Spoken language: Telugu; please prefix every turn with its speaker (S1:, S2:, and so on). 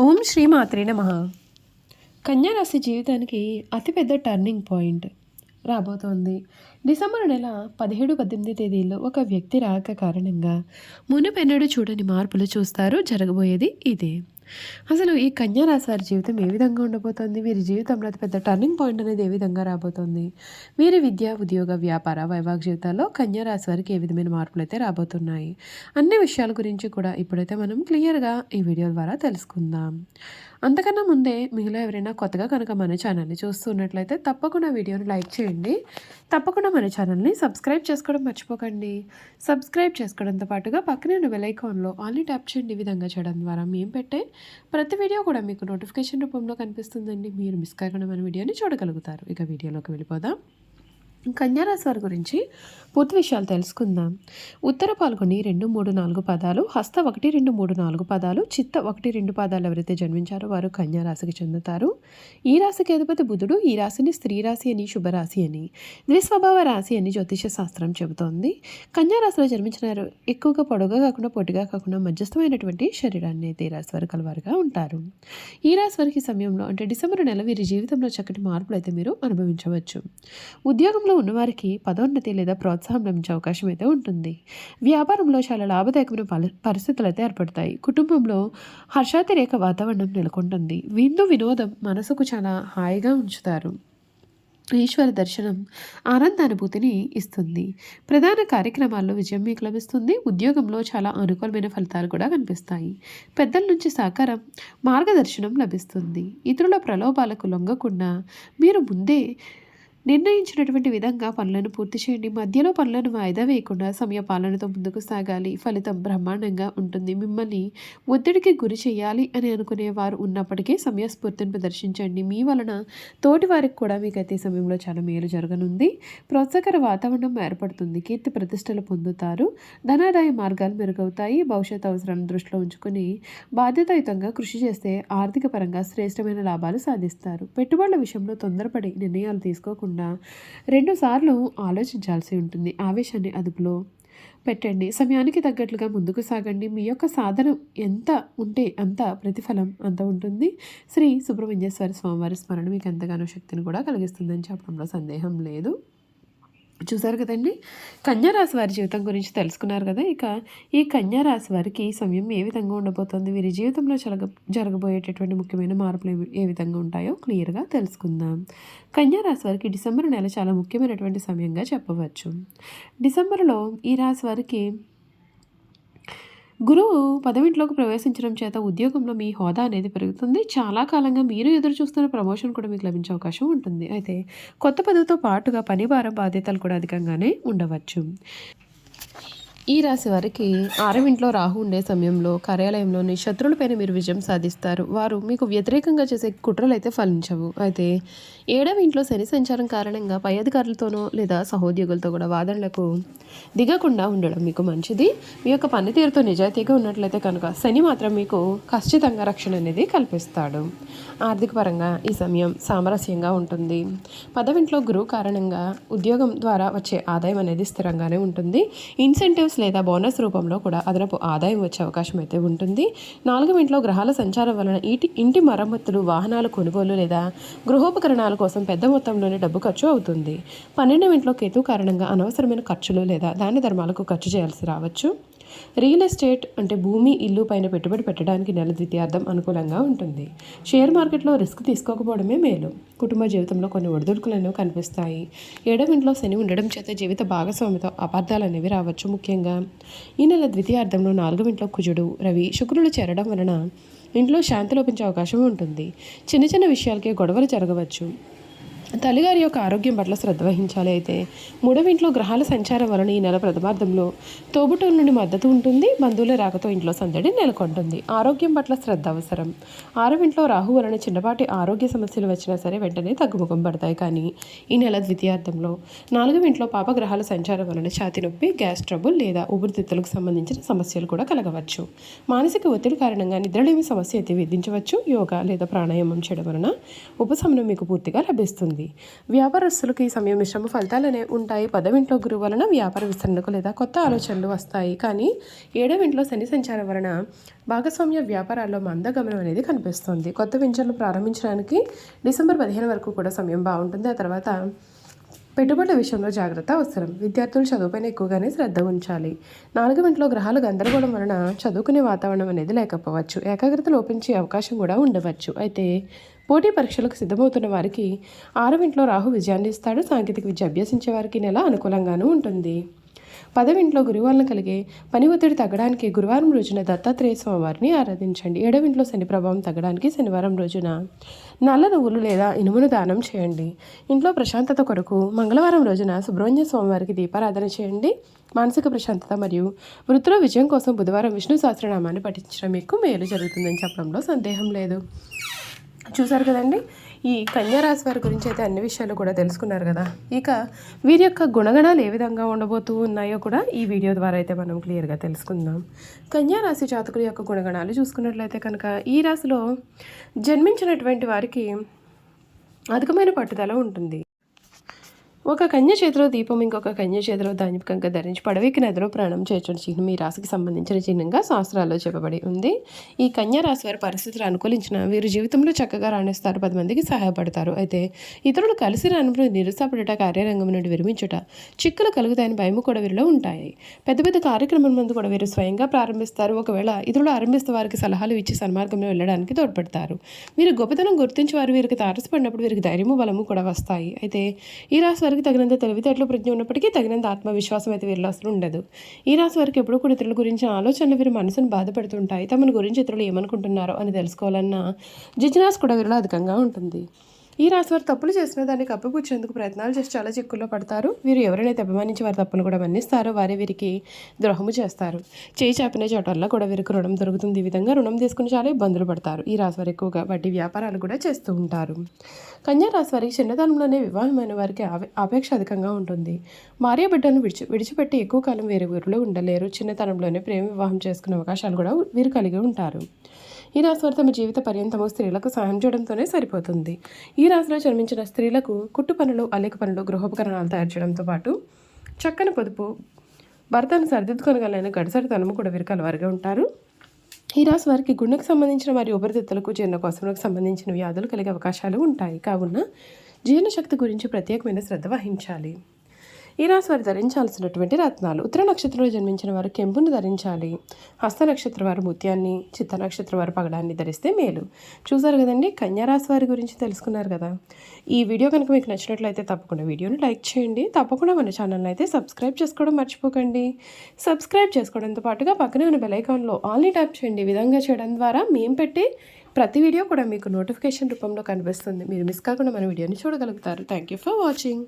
S1: ఓం శ్రీ మాత్రే నమః. కన్యా రాశి జీవితానికి అతిపెద్ద టర్నింగ్ పాయింట్ రాబోతోంది. డిసెంబర్ నెల 17-18 తేదీల్లో ఒక వ్యక్తి రాక కారణంగా మునుపెన్నడూ చూడని మార్పులు చూస్తారు. జరగబోయేది ఇదే. అసలు ఈ కన్యా రాశి వారి జీవితం ఏ విధంగా ఉండబోతోంది, వీరి జీవితంలో అతిపెద్ద టర్నింగ్ పాయింట్ అనేది ఏ విధంగా రాబోతోంది, వీరి విద్య, ఉద్యోగ, వ్యాపార, వైవాహిక జీవితాల్లో కన్యా రాశి వారికి ఏ విధమైన మార్పులు అయితే రాబోతున్నాయి, అన్ని విషయాల గురించి కూడా ఇప్పుడైతే మనం క్లియర్గా ఈ వీడియో ద్వారా తెలుసుకుందాం. అంతకన్నా ముందే మీలో ఎవరైనా కొత్తగా కనుక మన ఛానల్ని చూస్తున్నట్లయితే తప్పకుండా వీడియోని లైక్ చేయండి. తప్పకుండా మన ఛానల్ని సబ్స్క్రైబ్ చేసుకోవడం మర్చిపోకండి. సబ్స్క్రైబ్ చేసుకోవడంతో పాటుగా పక్కనే ఉన్న బెల్ ఐకాన్లో ఆల్ని ట్యాప్ చేయండి. ఈ విధంగా చేయడం ద్వారా మేము పెట్టే ప్రతి వీడియో కూడా మీకు నోటిఫికేషన్ రూపంలో కనిపిస్తుందండి. మీరు మిస్ కాకుండా మన వీడియోని చూడగలుగుతారు. ఇక వీడియోలోకి వెళ్ళిపోదాం. కన్యా రాశి వారి గురించి పూర్తి విషయాలు తెలుసుకుందాం. ఉత్తర పాల్గొని 2, 3, 4 పదాలు, హస్త 1, 2, 3, 4 పదాలు, చిత్త 1, 2 పదాలు ఎవరైతే జన్మించారో వారు కన్యా రాశికి చెందుతారు. ఈ రాశికి అధిపతి బుధుడు. ఈ రాశిని స్త్రీ రాశి అని, శుభరాశి అని, ద్విస్వభావ రాశి అని జ్యోతిష శాస్త్రం చెబుతోంది. కన్యా రాశిలో జన్మించిన వారు ఎక్కువగా పొడవుగా కాకుండా పొట్టిగా కాకుండా మధ్యస్థమైనటువంటి శరీరాన్ని అయితే ఈ రాశి వారు కలవారుగా ఉంటారు. ఈ రాశి వారికి సమయంలో అంటే డిసెంబర్ నెల వీరి జీవితంలో చక్కటి మార్పులు అయితే మీరు అనుభవించవచ్చు. ఉద్యోగంలో ఉన్నవారికి పదోన్నతి లేదా ప్రోత్సాహం లభించే అవకాశం అయితే ఉంటుంది. వ్యాపారంలో చాలా లాభదాయకమైన పరిస్థితులు అయితే ఏర్పడతాయి. కుటుంబంలో హర్షాతిరేక వాతావరణం నెలకొంటుంది. విందు వినోదం మనసుకు చాలా హాయిగా ఉంచుతారు. ఈశ్వర దర్శనం ఆనందానుభూతిని ఇస్తుంది. ప్రధాన కార్యక్రమాల్లో విజయం మీకు లభిస్తుంది. ఉద్యోగంలో చాలా అనుకూలమైన ఫలితాలు కూడా కనిపిస్తాయి. పెద్దల నుంచి సహకారం, మార్గదర్శనం లభిస్తుంది. ఇతరుల ప్రలోభాలకు లొంగకుండా మీరు ముందే నిర్ణయించినటువంటి విధంగా పనులను పూర్తి చేయండి. మధ్యలో పనులను వాయిదా వేయకుండా సమయ పాలనతో ముందుకు సాగాలి. ఫలితం బ్రహ్మాండంగా ఉంటుంది. మిమ్మల్ని ఒత్తిడికి గురి చేయాలి అని అనుకునే వారు ఉన్నప్పటికీ సమయస్ఫూర్తిని ప్రదర్శించండి. మీ వలన తోటి వారికి కూడా మీకైతే ఈ సమయంలో చాలా మేలు జరగనుంది. ప్రోత్సాహకర వాతావరణం ఏర్పడుతుంది. కీర్తి ప్రతిష్టలు పొందుతారు. ధనాదాయ మార్గాలు మెరుగవుతాయి. భవిష్యత్ అవసరాలను దృష్టిలో ఉంచుకొని బాధ్యతాయుతంగా కృషి చేస్తే ఆర్థిక పరంగా శ్రేష్టమైన లాభాలు సాధిస్తారు. పెట్టుబడుల విషయంలో తొందరపడి నిర్ణయాలు తీసుకోకుండా 2 సార్లు ఆలోచించాల్సి ఉంటుంది. ఆవేశాన్ని అదుపులో పెట్టండి. సమయానికి తగ్గట్లుగా ముందుకు సాగండి. మీ యొక్క సాధన ఎంత ఉంటే అంత ప్రతిఫలం అంత ఉంటుంది. శ్రీ సుబ్రహ్మణ్యేశ్వర స్వామివారి స్మరణ మీకు ఎంతగానో శక్తిని కూడా కలిగిస్తుందని చెప్పడంలో సందేహం లేదు. చూసారు కదండి, కన్యా రాశి వారి జీవితం గురించి తెలుసుకున్నారు కదా. ఇక ఈ కన్యా రాశి వారికి ఈ సమయం ఏ విధంగా ఉండబోతోంది, వీరి జీవితంలో జరగబోయేటటువంటి ముఖ్యమైన మార్పులు ఏ విధంగా ఉంటాయో క్లియర్గా తెలుసుకుందాం. కన్యా రాశి వారికి డిసెంబర్ నెల చాలా ముఖ్యమైనటువంటి సమయంగా చెప్పవచ్చు. డిసెంబర్లో ఈ రాశి వారికి గురువు 10వ ఇంట్లోకి ప్రవేశించడం చేత ఉద్యోగంలో మీ హోదా అనేది పెరుగుతుంది. చాలా కాలంగా మీరు ఎదురు చూస్తున్న ప్రమోషన్ కూడా మీకు లభించే అవకాశం ఉంటుంది. అయితే కొత్త పదవితో పాటుగా పని భారం, బాధ్యతలు కూడా అధికంగానే ఉండవచ్చు. ఈ రాశి వారికి 6వ ఇంట్లో రాహు ఉండే సమయంలో కార్యాలయంలోని శత్రువులపైన మీరు విజయం సాధిస్తారు. వారు మీకు వ్యతిరేకంగా చేసే కుట్రలు అయితే ఫలించవు. అయితే 7వ ఇంట్లో శని సంచారం కారణంగా పై అధికారులతోనో లేదా సహోద్యోగులతో కూడా వాదనలకు దిగకుండా ఉండడం మీకు మంచిది. మీ యొక్క పనితీరుతో నిజాయితీగా ఉన్నట్లయితే కనుక శని మాత్రం మీకు ఖచ్చితంగా రక్షణ అనేది కల్పిస్తాడు. ఆర్థిక పరంగా ఈ సమయం సామరస్యంగా ఉంటుంది. 10వ ఇంట్లో గురువు కారణంగా ఉద్యోగం ద్వారా వచ్చే ఆదాయం అనేది స్థిరంగానే ఉంటుంది. ఇన్సెంటివ్స్ లేదా బోనస్ రూపంలో కూడా అదనపు ఆదాయం వచ్చే అవకాశం అయితే ఉంటుంది. 4వ ఇంట్లో గ్రహాల సంచారం వలన ఇంటి మరమ్మతులు, వాహనాల కొనుగోలు లేదా గృహోపకరణాల కోసం పెద్ద మొత్తంలోనే డబ్బు ఖర్చు అవుతుంది. 12వ ఇంట్లో కేతు కారణంగా అనవసరమైన ఖర్చులు లేదా దాన ధర్మాలకు ఖర్చు చేయాల్సి రావచ్చు. రియల్ ఎస్టేట్ అంటే భూమి, ఇల్లు పైన పెట్టుబడి పెట్టడానికి నెల ద్వితీయార్థం అనుకూలంగా ఉంటుంది. షేర్ మార్కెట్లో రిస్క్ తీసుకోకపోవడమే మేలు. కుటుంబ జీవితంలో కొన్ని ఒడిదుడుకులను కనిపిస్తాయి. 7వ ఇంట్లో శని ఉండడం చేత జీవిత భాగస్వామితో అపార్థాలు అనేవి రావచ్చు. ముఖ్యంగా ఈ నెల ద్వితీయార్థంలో 4వ ఇంట్లో కుజుడు, రవి, శుక్రులు చేరడం వలన ఇంట్లో శాంతి లోపించే అవకాశం ఉంటుంది. చిన్న చిన్న విషయాలకే గొడవలు జరగవచ్చు. తల్లిగారి యొక్క ఆరోగ్యం పట్ల శ్రద్ధ వహించాలి. అయితే 3వ ఇంట్లో గ్రహాల సంచారం వలన ఈ నెల ప్రథమార్థంలో తోబుట్టువుల నుండి మద్దతు ఉంటుంది. బంధువుల రాకతో ఇంట్లో సందడి నెలకొంటుంది. ఆరోగ్యం పట్ల శ్రద్ధ అవసరం. 6వ ఇంట్లో రాహు వలన చిన్నపాటి ఆరోగ్య సమస్యలు వచ్చినా సరే వెంటనే తగ్గుముఖం పడతాయి. కానీ ఈ నెల ద్వితీయార్థంలో 4వ ఇంట్లో పాపగ్రహాల సంచారం వలన ఛాతీ నొప్పి, గ్యాస్ ట్రబుల్ లేదా ఊపిరితిత్తులకు సంబంధించిన సమస్యలు కూడా కలగవచ్చు. మానసిక ఒత్తిడి కారణంగా నిద్రలేమి సమస్య అయితే విధించవచ్చు. యోగా లేదా ప్రాణాయామం చేయడం వలన ఉపశమనం మీకు పూర్తిగా లభిస్తుంది. ఉంటుంది. వ్యాపారస్తులకు ఈ సమయం మిశ్రమ ఫలితాలనే ఉంటాయి. 10వ ఇంట్లో గురువు వలన వ్యాపార విస్తరణకు లేదా కొత్త ఆలోచనలు వస్తాయి. కానీ 7వ ఇంట్లో శని సంచారం వలన భాగస్వామ్య వ్యాపారాల్లో మందగమనం అనేది కనిపిస్తుంది. కొత్త వెంచర్లు ప్రారంభించడానికి డిసెంబర్ 15 వరకు కూడా సమయం బాగుంటుంది. ఆ తర్వాత పెట్టుబడుల విషయంలో జాగ్రత్త అవసరం. విద్యార్థులు చదువుపైన ఎక్కువగానే శ్రద్ధ ఉంచాలి. 4వ ఇంట్లో గ్రహాలు గందరగోళం వలన చదువుకునే వాతావరణం అనేది లేకపోవచ్చు. ఏకాగ్రత లోపించే అవకాశం కూడా ఉండవచ్చు. అయితే పోటీ పరీక్షలకు సిద్ధమవుతున్న వారికి 6వ ఇంట్లో రాహు విజయాన్ని ఇస్తాడు. సాంకేతిక విద్య అభ్యసించే వారికి నెల అనుకూలంగానూ ఉంటుంది. 10వ ఇంట్లో గురువు వలన కలిగే పని ఒత్తిడి తగ్గడానికి గురువారం రోజున దత్తాత్రేయ స్వామివారిని ఆరాధించండి. 7వ ఇంట్లో శని ప్రభావం తగ్గడానికి శనివారం రోజున నల్ల నువ్వులు లేదా ఇనుమును దానం చేయండి. ఇంట్లో ప్రశాంతత కొరకు మంగళవారం రోజున సుబ్రహ్మణ్య స్వామివారికి దీపారాధన చేయండి. మానసిక ప్రశాంతత మరియు వృత్తిలో విజయం కోసం బుధవారం విష్ణు సహస్రనామాన్ని పఠించడం మీకు మేలు జరుగుతుందని చెప్పడంలో సందేహం లేదు. చూసారు కదండి, ఈ కన్యా రాశి వారి గురించి అయితే అన్ని విషయాలు కూడా తెలుసుకున్నారు కదా. ఇక వీరి యొక్క గుణగణాలు ఏ విధంగా ఉండబోతూ ఉన్నాయో కూడా ఈ వీడియో ద్వారా అయితే మనం క్లియర్గా తెలుసుకుందాం. కన్యా రాశి జాతకుల యొక్క గుణగణాలు చూసుకున్నట్లయితే కనుక ఈ రాశిలో జన్మించినటువంటి వారికి అధికమైన పట్టుదల ఉంటుంది. ఒక కన్య చేతిలో దీపం ఇంకొక కన్య చేతిలో ధాన్యపు కంక ధరించి పడవెక్కి నదిలో ప్రాణం చేర్చిన చిహ్నం ఈ రాశికి సంబంధించిన చిహ్నంగా శాస్త్రాల్లో చెప్పబడి ఉంది. ఈ కన్యా రాశి వారి పరిస్థితులు అనుకూలించిన వీరు జీవితంలో చక్కగా రాణిస్తారు. 10 మందికి సహాయపడతారు. అయితే ఇతరులు కలిసి రానులు నిరుత్సాహపడుట, కార్యరంగం నుండి విరమించుట, చిక్కులు కలుగుతాయని భయము కూడా వీరిలో ఉంటాయి. పెద్ద పెద్ద కార్యక్రమం ముందు కూడా వీరు స్వయంగా ప్రారంభిస్తారు. ఒకవేళ ఇతరులు ఆరంభిస్తే వారికి సలహాలు ఇచ్చి సన్మార్గంలో వెళ్ళడానికి తోడ్పడతారు. వీరు గొప్పతనం గుర్తించి వారు వీరికి తారసపడినప్పుడు వీరికి ధైర్యము బలము కూడా వస్తాయి. అయితే ఈ రాశి వారికి తగినంత తెలివితేటలు ప్రజ్ఞ ఉన్నప్పటికీ తగినంత ఆత్మవిశ్వాసం అయితే వీరిలో అసలు ఉండదు. ఈ రాశి వారికి ఎప్పుడూ కూడా ఇతరుల గురించి ఆలోచనలు వీరి మనసును బాధపడుతుంటాయి. తమను గురించి ఇతరులు ఏమనుకుంటున్నారో అని తెలుసుకోవాలన్న జిజ్ఞాస కూడా వీరిలో అధికంగా ఉంటుంది. ఈ రాశి వారు తప్పులు చేసిన దాన్ని కప్పిపుచ్చేందుకు ప్రయత్నాలు చేసి చాలా చిక్కుల్లో పడతారు. వీరు ఎవరైనా అభిమానించి వారి తప్పులు కూడా మన్నిస్తారో వారే వీరికి ద్రోహము చేస్తారు. చేయి చాపిన చోటల్లో కూడా వీరికి రుణం దొరుకుతుంది. ఈ విధంగా రుణం తీసుకుని చాలా ఇబ్బందులు పడతారు. ఈ రాశి వారు ఎక్కువగా వడ్డీ వ్యాపారాలు కూడా చేస్తూ ఉంటారు. కన్యా రాశి వారికి చిన్నతనంలోనే వివాహమైన వారికి అపేక్ష అధికంగా ఉంటుంది. భార్య బిడ్డను విడిచిపెట్టి ఎక్కువ కాలం వేరే ఊరిలో ఉండలేరు. చిన్నతనంలోనే ప్రేమ వివాహం చేసుకునే అవకాశాలు కూడా వీరు కలిగి ఉంటారు. ఈ రాశి వారు తమ జీవిత పర్యంతము స్త్రీలకు సహాయం చేయడంతోనే సరిపోతుంది. ఈ రాశిలో జన్మించిన స్త్రీలకు కుట్టు పనులు, అల్లిక పనులు, గృహోపకరణాలు తయారు చేయడంతో పాటు చక్కని పొదుపు, భర్తను సరిదిద్దుకొనగలైన గడిసరితనము కూడా వీరికి అలవారుగా ఉంటారు. ఈ రాశి వారికి గుండెకు సంబంధించిన మరియు ఉపరితిత్తులకు జీర్ణకోశములకు సంబంధించిన వ్యాధులు కలిగే అవకాశాలు ఉంటాయి. కావున జీర్ణశక్తి గురించి ప్రత్యేకమైన శ్రద్ధ వహించాలి. ఈ రాశి వారు ధరించాల్సినటువంటి రత్నాలు: ఉత్తర నక్షత్రంలో జన్మించిన వారు కెంపును ధరించాలి. హస్త నక్షత్రం వారు ముత్యాన్ని, చిత్త నక్షత్రం వారు పగడాన్ని ధరిస్తే మేలు. చూసారు కదండి, కన్యా రాశి వారి గురించి తెలుసుకున్నారు కదా. ఈ వీడియో కనుక మీకు నచ్చినట్లయితే తప్పకుండా వీడియోని లైక్ చేయండి. తప్పకుండా మన ఛానల్ని అయితే సబ్స్క్రైబ్ చేసుకోవడం మర్చిపోకండి. సబ్స్క్రైబ్ చేసుకోవడంతో పాటుగా పక్కనే ఉన్న బెల్ ఐకాన్లో ఆల్ని ట్యాప్ చేయండి. ఈ విధంగా చేయడం ద్వారా మేము పెట్టే ప్రతి వీడియో కూడా మీకు నోటిఫికేషన్ రూపంలో కనిపిస్తుంది. మీరు మిస్ కాకుండా మన వీడియోని చూడగలుగుతారు. Thank you for watching.